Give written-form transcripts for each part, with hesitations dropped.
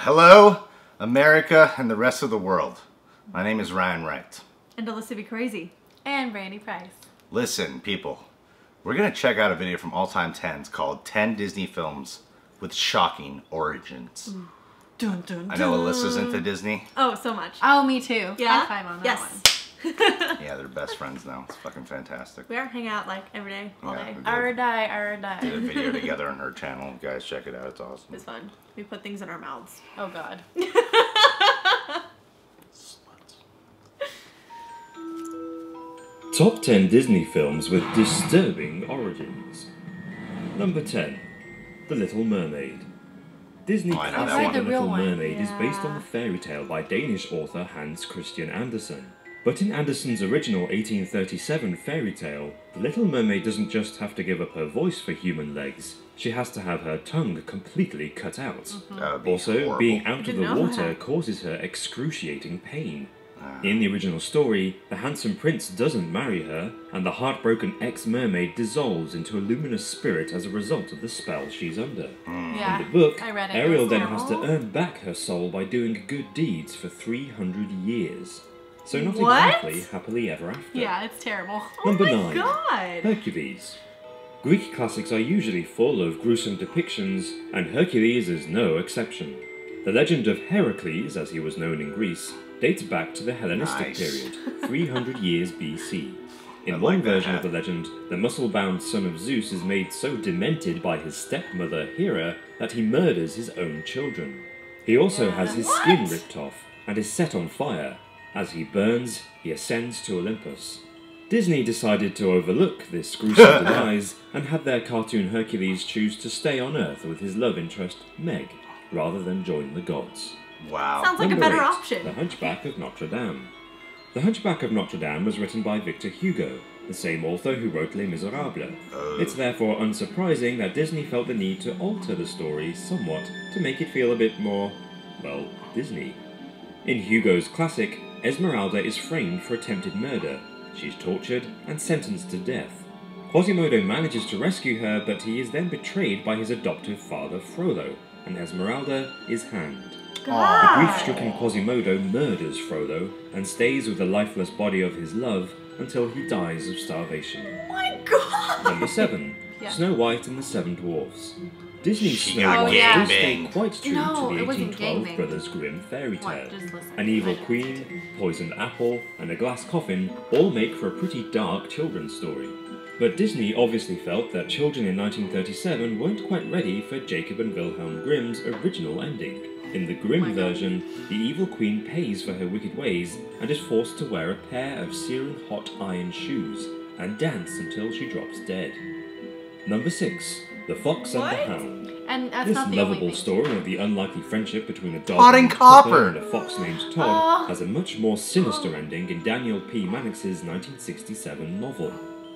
Hello, America and the rest of the world. My name is Ryan Wright. And AlyssaBeCrazy. And Brandi Price. Listen, people. We're going to check out a video from All Time 10s called 10 Disney Films with Shocking Origins. Dun, dun, dun. I know Alyssa's into Disney. Oh, so much. Oh, me too. Yeah? High five on that Yes. one. Yeah, they're best friends now. It's fucking fantastic. We are hanging out like every day, all Yeah, day. we Our did die. a video together on her channel. You guys check it out. It's awesome. It's fun. We put things in our mouths. Oh God. Top 10 Disney films with disturbing origins. Number 10. The Little Mermaid. Disney Oh, I know classic that one. The The real Little one. Mermaid is based on Yeah. the fairy tale by Danish author Hans Christian Andersen. But in Andersen's original 1837 fairy tale, the Little Mermaid doesn't just have to give up her voice for human legs, she has to have her tongue completely cut out. That would be Also, horrible. being out of Didn't the know water that. causes her excruciating pain. In the original story, the handsome prince doesn't marry her, and the heartbroken ex-mermaid dissolves into a luminous spirit as a result of the spell she's under. Yeah. In the book, I read it. Ariel It was then has to terrible. earn back her soul by doing good deeds for 300 years. So not What? exactly happily ever after. Yeah, it's terrible. Number Oh my 9. God. Hercules. Greek classics are usually full of gruesome depictions, and Hercules is no exception. The legend of Heracles, as he was known in Greece, dates back to the Hellenistic Nice. period, 300 years BC. In I one like that version hat. of the legend, the muscle-bound son of Zeus is made so demented by his stepmother Hera that he murders his own children. He also has his skin ripped off and is set on fire. As he burns, he ascends to Olympus. Disney decided to overlook this gruesome demise and had their cartoon Hercules choose to stay on Earth with his love interest, Meg, rather than join the gods. Wow. Sounds like a Number better 8, option. The Hunchback of Notre Dame. The Hunchback of Notre Dame was written by Victor Hugo, the same author who wrote Les Miserables. It's therefore unsurprising that Disney felt the need to alter the story somewhat to make it feel a bit more, well, Disney. In Hugo's classic, Esmeralda is framed for attempted murder. She's tortured and sentenced to death. Quasimodo manages to rescue her, but he is then betrayed by his adoptive father Frollo, and Esmeralda is hanged. The grief-stricken Quasimodo murders Frollo and stays with the lifeless body of his love until he dies of starvation. Oh my God. Number 7. Yeah. Snow White and the Seven Dwarfs. Disney's She Snow got White gangbanged. does stay quite true No, to the it wasn't 1812 gangbanged. Brothers Grimm fairy What? tale. Just listen. An evil I don't queen, poisoned apple, and a glass coffin all make for a pretty dark children's story. But Disney obviously felt that children in 1937 weren't quite ready for Jacob and Wilhelm Grimm's original ending. In the Grimm version, the evil queen pays for her wicked ways and is forced to wear a pair of searing hot iron shoes and dance until she drops dead. Number 6. The Fox and the Hound. And that's This not the only lovable thing. story of the unlikely friendship between a dog Hot and named Copper Copper. and a fox named Todd has a much more sinister ending in Daniel P. Mannix's 1967 novel.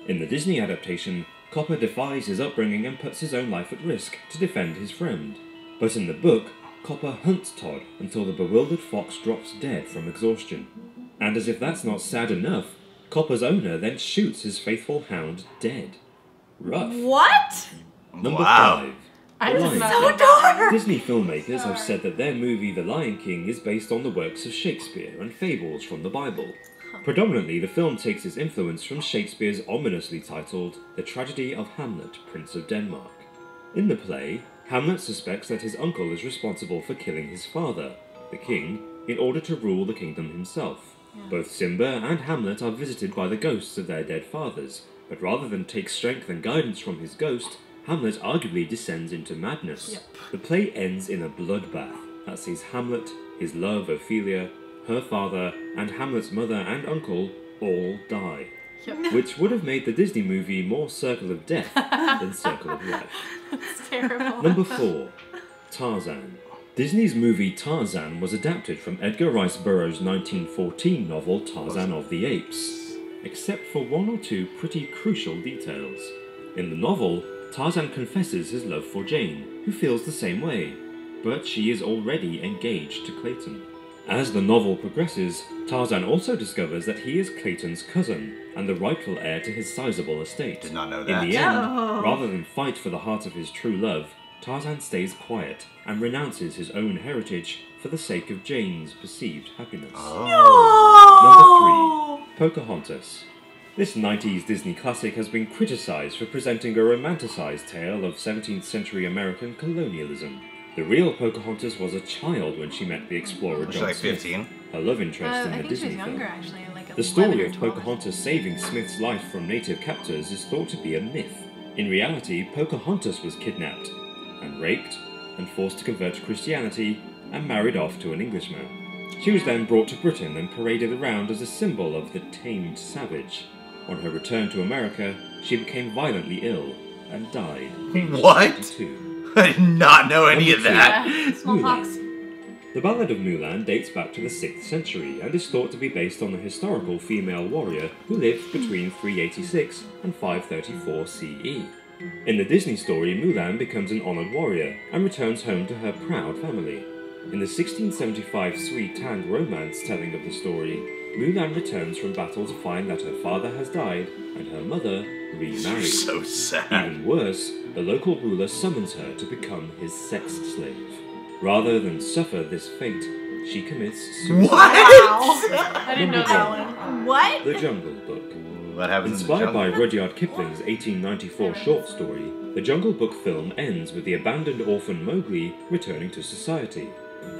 In the Disney adaptation, Copper defies his upbringing and puts his own life at risk to defend his friend. But in the book, Copper hunts Todd until the bewildered fox drops dead from exhaustion. And as if that's not sad enough, Copper's owner then shoots his faithful hound dead. Rough. What? Number Wow. 5. I The just Lion so King. dark. Disney filmmakers have said that their movie The Lion King is based on the works of Shakespeare and fables from the Bible. Predominantly, the film takes its influence from Shakespeare's ominously titled The Tragedy of Hamlet, Prince of Denmark. In the play, Hamlet suspects that his uncle is responsible for killing his father, the king, in order to rule the kingdom himself. Both Simba and Hamlet are visited by the ghosts of their dead fathers, but rather than take strength and guidance from his ghost, Hamlet arguably descends into madness. The play ends in a bloodbath that sees Hamlet, his love Ophelia, her father, and Hamlet's mother and uncle all die. Which would have made the Disney movie more Circle of Death than Circle of Life. It's terrible. Number 4. Tarzan. Disney's movie Tarzan was adapted from Edgar Rice Burroughs' 1914 novel Tarzan of the Apes, except for one or two pretty crucial details. In the novel, Tarzan confesses his love for Jane, who feels the same way, but she is already engaged to Clayton. As the novel progresses, Tarzan also discovers that he is Clayton's cousin and the rightful heir to his sizable estate. Did not know In that. the end, Oh. rather than fight for the heart of his true love, Tarzan stays quiet and renounces his own heritage for the sake of Jane's perceived happiness. Oh. Number 3. Pocahontas. This 90s Disney classic has been criticized for presenting a romanticized tale of 17th century American colonialism. The real Pocahontas was a child when she met the explorer Was she John like Smith, 15? her love interest in I the think Disney she was film. younger, actually, like The story 11 or of 12. Pocahontas saving Smith's life from native captors is thought to be a myth. In reality, Pocahontas was kidnapped and raped and forced to convert to Christianity and married off to an Englishman. She was then brought to Britain and paraded around as a symbol of the tamed savage. On her return to America, she became violently ill and died. aged What? 22. I did not know any of that. Yeah, smallpox. The Ballad of Mulan dates back to the 6th century and is thought to be based on a historical female warrior who lived between 386 and 534 CE. In the Disney story, Mulan becomes an honored warrior and returns home to her proud family. In the 1675 Sui Tang romance telling of the story, Mulan returns from battle to find that her father has died and her mother remarried. So sad. Even worse, the local ruler summons her to become his sex slave. Rather than suffer this fate, she commits suicide. What? I didn't know that one. What? The Jungle Book. What happens Inspired in by the jungle? Rudyard Kipling's 1894 short story, the Jungle Book film ends with the abandoned orphan Mowgli returning to society.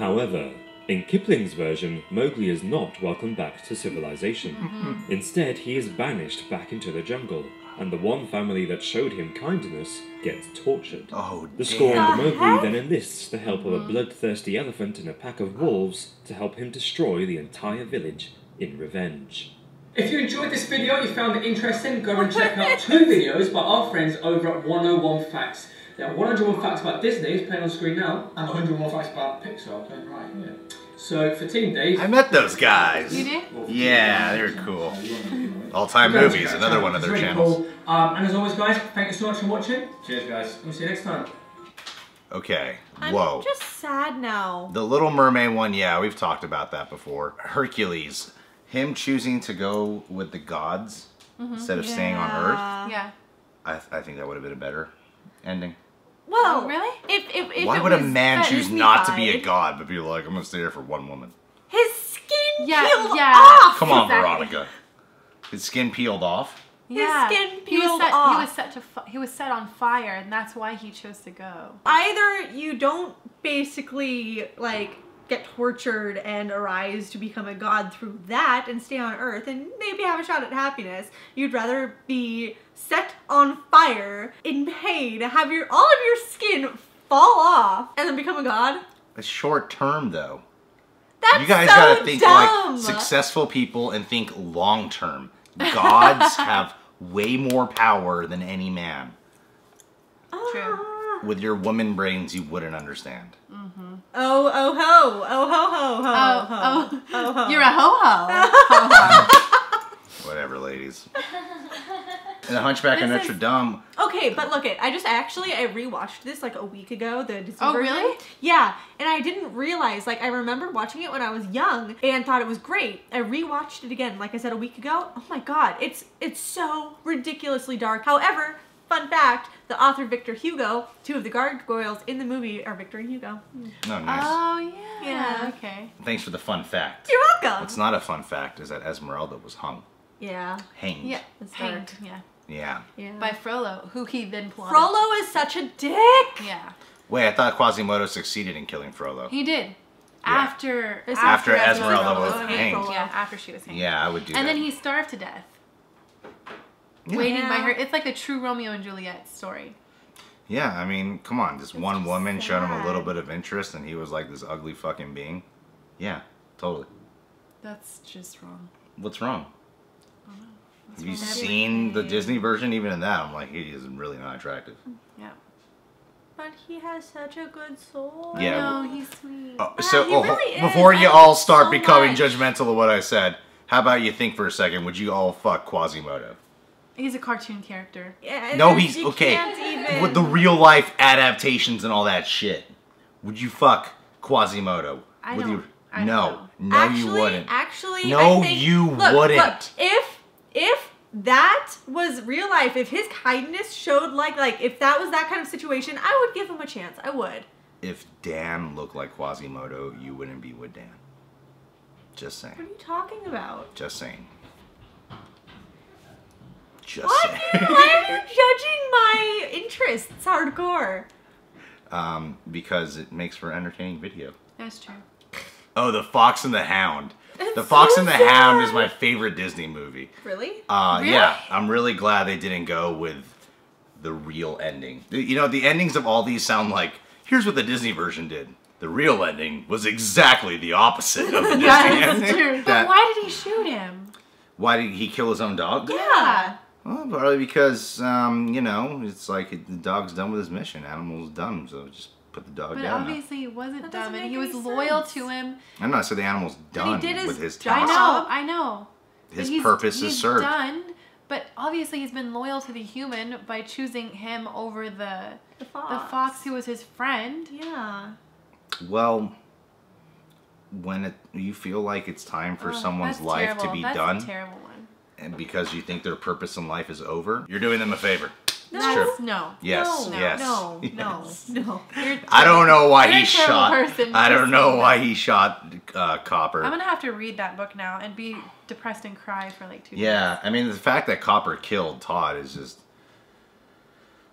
However, in Kipling's version, Mowgli is not welcomed back to civilization. Instead, he is banished back into the jungle, and the one family that showed him kindness gets tortured. Oh, The damn. scorned Mowgli then enlists the help of a bloodthirsty elephant and a pack of wolves to help him destroy the entire village in revenge. If you enjoyed this video, you found it interesting, go and check out 2 videos by our friends over at 101 Facts. There are 101 Facts about Disney, it's playing on screen now, and 101 Facts about Pixar, playing right here. So for Team Dave... I met those guys. You did? Yeah, they're cool. All-time movies, another one of their It's really channels. cool. And as always guys, thank you so much for watching. Cheers guys. We'll see you next time. Okay, I'm whoa. just sad now. The Little Mermaid one, yeah, we've talked about that before. Hercules, him choosing to go with the gods instead of staying on Earth, Yeah. I think that would have been a better ending. Well, Oh, really? If Why it would a was man choose not to be a Disneyfied, god, but be like, I'm gonna stay here for one woman? His skin Yeah, peeled yeah. off. Come on, Exactly. Veronica. His skin peeled off? Yeah. skin he was peeled set. off. He was set on fire, and that's why he chose to go. Either you don't basically like get tortured and arise to become a god through that and stay on Earth and maybe have a shot at happiness. You'd rather be set on fire in pain, have all of your skin fall off, and then become a god. It's short term though. That's You guys so gotta think dumb. like successful people and think long term. Gods have way more power than any man. True. With your woman brains, you wouldn't understand. Oh ho, oh ho ho. Oh, you're a ho-ho. Whatever, ladies. And the Hunchback of This Notre is- Dame. Okay, but look it. I rewatched this like a week ago, the Disney Oh, version. really? Yeah, and I didn't realize, like I remembered watching it when I was young and thought it was great. I rewatched it again, like I said a week ago. Oh my god, it's so ridiculously dark. However, fun fact, the author Victor Hugo, 2 of the gargoyles in the movie are Victor and Hugo. Oh, nice. Oh yeah. Yeah. Okay. Thanks for the fun fact. You're welcome. What's not a fun fact is that Esmeralda was hung. Yeah. Hanged. Yeah. That's Hanged. dark. Yeah. Yeah. Yeah. By Frollo, who he then plotted. Frollo is such a dick. Yeah. Wait, I thought Quasimodo succeeded in killing Frollo. He did. After After Esmeralda was hanged. hanged. Yeah. After she was hanged. Yeah, I would do that. And then he starved to death. Waiting by her. It's like the true Romeo and Juliet story. Yeah, I mean, come on. This one just woman showed him a little sad. bit of interest and he was like this ugly fucking being. Yeah, totally. That's just wrong. What's wrong? What's Have you wrong with seen the everything? Disney version? Even in that, I'm like, he is really not attractive. Yeah. But he has such a good soul. Yeah, I know, he's sweet. Oh, Yeah, so he really is. before you I all love start so becoming much. judgmental of what I said, how about you think for a second? Would you all fuck Quasimodo? He's a cartoon character. Yeah, No, and he's you okay. can't even- With the real life adaptations and all that shit, would you fuck Quasimodo? I With don't- your- I don't no, know. no, you wouldn't. Actually, No, I think, you look, wouldn't. Look, if that was real life. If his kindness showed like if that was that kind of situation, I would give him a chance. I would. If Dan looked like Quasimodo, you wouldn't be with Dan. Just saying. What are you talking about? Just saying. Just Why saying. are you judging my interests hardcore? Because it makes for entertaining video. That's true. Oh, The Fox and the Hound. That's The Fox so and the sad. Hound is my favorite Disney movie. Really? Really? Yeah, I'm really glad they didn't go with the real ending. You know, the endings of all these sound like, here's what the Disney version did. The real ending was exactly the opposite of the Disney That's ending. true. But why did he shoot him? Why did he kill his own dog? Yeah. Well, probably because, you know, it's like the dog's done with his mission. Animal's done, so just put the dog But down. obviously he wasn't That dumb doesn't and he make was any loyal sense. to him. I'm not saying the animal's done did his with his job. task. I know. His But purpose is served. Done, but obviously he's been loyal to the human by choosing him over the fox who was his friend. Yeah. Well, when you feel like it's time for someone's That's life terrible. to be That's done, a terrible one. and because you think their purpose in life is over, you're doing them a favor. No. It's true. No. Yes, No. yes. No. yes. No. You're I don't know why You're he a terrible shot. person I for don't know saying why that. he shot Copper. I'm gonna have to read that book now and be depressed and cry for like 2 days. Yeah, I mean the fact that Copper killed Todd is just.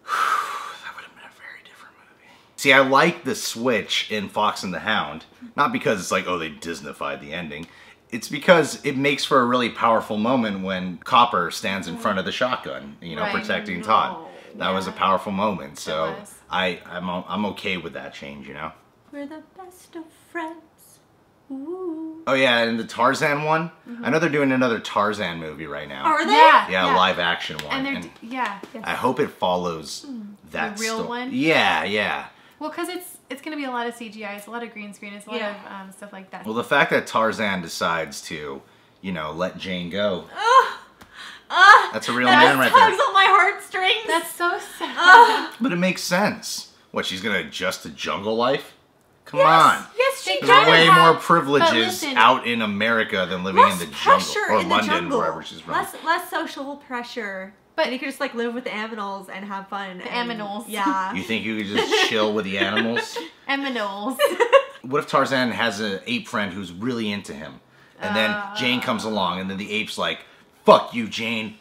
That would have been a very different movie. See, I like the switch in Fox and the Hound, not because it's like, oh, they Disneyfied the ending. It's because it makes for a really powerful moment when Copper stands in front of the shotgun, you know, Right. protecting Todd. That was a Yeah. powerful moment, so It was. I'm okay with that change, you know. We're the best of friends. Ooh. Oh yeah, and the Tarzan one. I know they're doing another Tarzan movie right now. Are they? Yeah. Yeah, live action one. And they're And yeah. I hope it follows that The real sto- one? Yeah, yeah. Well, because it's gonna be a lot of CGI, it's a lot of green screen, it's a lot Yeah. of stuff like that. Well, the fact that Tarzan decides to, you know, let Jane go. That's a real man right tugs there. on my heartstrings. That's so sad. But it makes sense. What, she's gonna adjust to jungle life? Come on. Yes, she They There's kinda way have- more but privileges listen, out in America than living in the jungle. pressure Or in London, the jungle. wherever she's from. Less social pressure. But- And you could just like live with the aminals and have fun. The and- aminals. Yeah. You think you could just chill with the animals? Aminals. What if Tarzan has an ape friend who's really into him? And then Jane comes along, and then the ape's like, fuck you, Jane.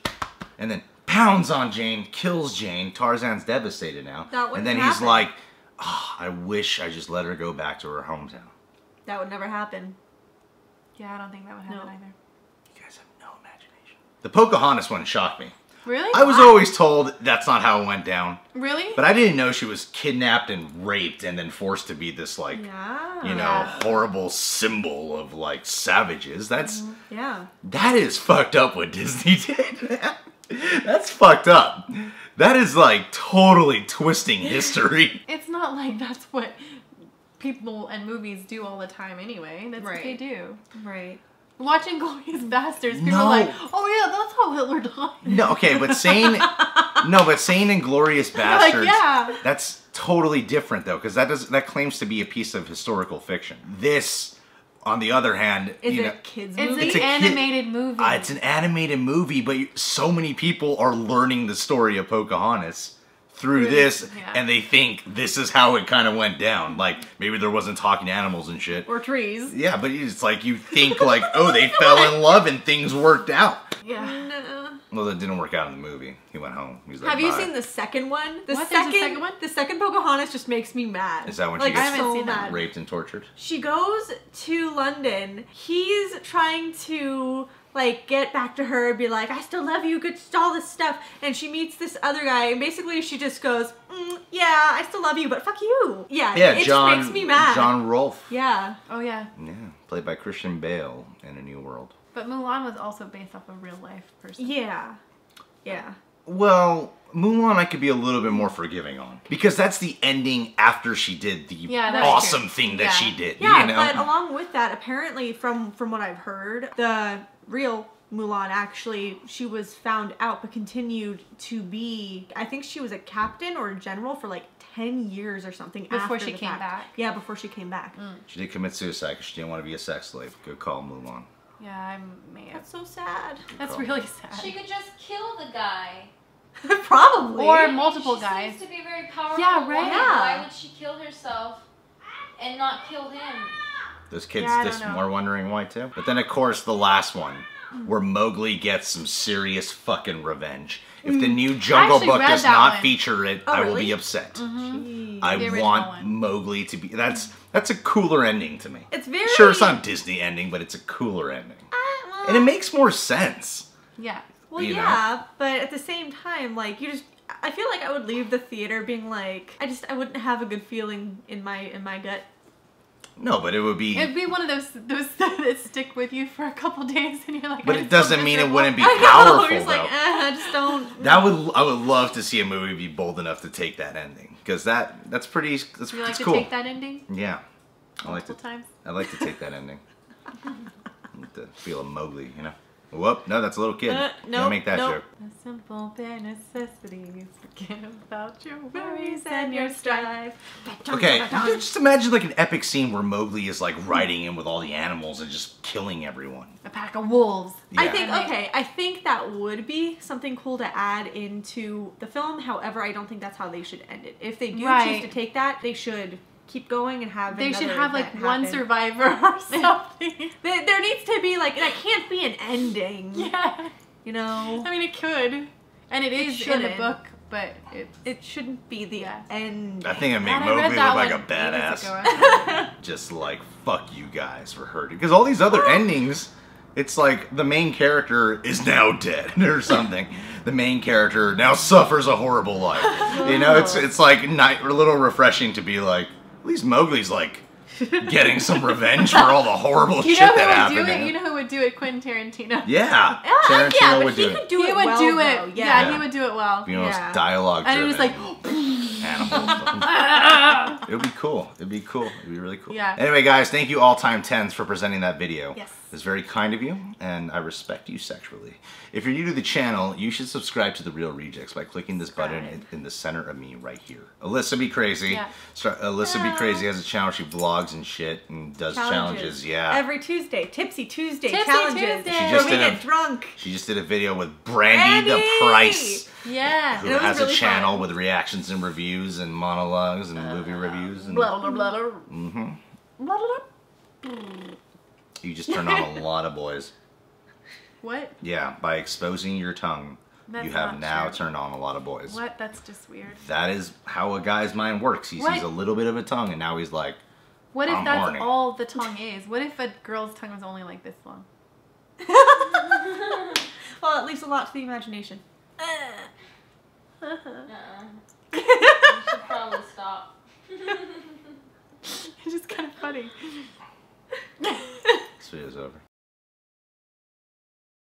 And then pounds on Jane, kills Jane. Tarzan's devastated now. That wouldn't and then he's happen. like, oh, I wish I just let her go back to her hometown. That would never happen. Yeah, I don't think that would happen No. either. You guys have no imagination. The Pocahontas one shocked me. Really? I was always told that's not how it went down. Really? But I didn't know she was kidnapped and raped and then forced to be this, like, Yeah. you know, horrible symbol of, like, savages. That's... Yeah. That is fucked up what Disney did. That's fucked up. That is like totally twisting history. It's not like that's what people and movies do all the time anyway. That's what they Right. do. Right. Watching Glorious Bastards, people No. are like, oh yeah, that's how Hitler died. No, okay, but saying Inglorious Bastards, yeah. that's totally different though, because that claims to be a piece of historical fiction. This, on the other hand, Is you it know, a kids It's movie? It's a an kid- animated movie. it's an animated movie, but so many people are learning the story of Pocahontas through this, yeah. and they think this is how it kind of went down. Like, maybe there wasn't talking animals and shit. Or trees. Yeah, but it's like you think like, oh, they fell in love and things worked out. yeah. No. Well, that didn't work out in the movie. He went home. He's like, Have you "Bye." seen the second one? What? There's a second one? The second Pocahontas just makes me mad. Is that when she like, gets I haven't so seen that. mad. raped and tortured? She goes to London. He's trying to like get back to her and be like, I still love you, good all this stuff. And she meets this other guy, and basically she just goes, yeah, I still love you, but fuck you. Yeah, Yeah, it John. just makes me mad. John Rolfe. Yeah. Oh yeah. Yeah, played by Christian Bale in A New World. But Mulan was also based off a real life person. Yeah. Yeah. Well, Mulan I could be a little bit more forgiving on. Because that's the ending after she did the Yeah, that's awesome true. thing that Yeah. she did. Yeah, you know? but along with that, apparently from what I've heard, the real Mulan actually, she was found out but continued to be, I think she was a captain or a general for like 10 years or something Before after she the came fact. back. Yeah, before she came back. She did commit suicide because she didn't want to be a sex slave. Good call, Mulan. Yeah, I'm mad. That's so sad. That's really sad. She could just kill the guy. Probably. Or multiple she guys. Seems to be a very powerful Yeah, right. woman. Yeah. Why would she kill herself and not kill him? Those kids Yeah, I just don't know. were wondering why too. But then of course the last one, where Mowgli gets some serious fucking revenge. If the new Jungle actually Book read does that not one. feature it, Oh, I will really? be upset. Jeez. I The original want one. Mowgli to be. That's a cooler ending to me. It's very. Sure, it's not a Disney ending, but it's a cooler ending, Well, and it makes more sense. Yeah. Well, you know? yeah, but at the same time, like I feel like I would leave the theater being like, I wouldn't have a good feeling in my gut. No, but it would be. It'd be one of those that stick with you for a couple days, and you're like. But I it just doesn't mean it miserable. wouldn't be I know. powerful You're just though. like, I just don't. I would love to see a movie be bold enough to take that ending because that's pretty. You like That's to cool. take that ending Yeah, I like to. multiple times? I like to take that ending. I like to feel a Mowgli, you know. Whoop! No, that's a little kid. No, Don't make that nope. joke. The simple bare necessities. Forget about your worries and your strife. Okay, just imagine like an epic scene where Mowgli is like riding in with all the animals and just killing everyone. A pack of wolves. Yeah. I think that would be something cool to add into the film. However, I don't think that's how they should end it. If they do Right. choose to take that, they should keep going and have. They should another have like event one happen. survivor or something. There needs to be like that can't be an ending. Yeah. You know, I mean, it could. And it is in the shouldn't. book, but it shouldn't be the end. I think it'd make God, I read Mowgli that look like a one ages ago, badass. actually. Just like fuck you guys for hurting. Because all these other endings, it's like the main character is now dead or something. The main character now suffers a horrible life. You know, it's like a little refreshing to be like, at least Mowgli's like getting some revenge for all the horrible You shit know who that would happened. do to it? him. You know who would do it? Quentin Tarantino. Yeah, yeah, Tarantino but would he do could it. do He it would well, do though. it. Yeah. Yeah, he would do it well. You know, Yeah. it's dialogue And it was driven. like, animals. It would be cool. It'd be cool. It'd be really cool. Yeah. Anyway, guys, thank you all time 10s for presenting that video. Yes. It's very kind of you, and I respect you sexually. If you're new to the channel, you should subscribe to The Real Rejects by clicking this button in the center of me right here. AlyssaBeCrazy. Yeah. AlyssaBeCrazy has a channel. She vlogs and shit and does challenges. Yeah. Every Tuesday, Tipsy Tuesday Tipsy challenges. Tuesday. She Where just we did get drunk. She just did a video with Brandi the Brandi! Price, yeah. who It was has really a channel fun. with reactions and reviews and monologues and movie reviews. And Blah, blah, blah, blah. mm-hmm. Blah, blah, blah. You just turned on a lot of boys. What? Yeah, by exposing your tongue, That's you have not now true. turned on a lot of boys. What? That's just weird. That is how a guy's mind works. He What? sees a little bit of a tongue and now he's like, What if I'm that's horny. all the tongue is? What if a girl's tongue was only like this long? Well, it leaves a lot to the imagination. You should probably stop. It's just kind of funny. this video's over.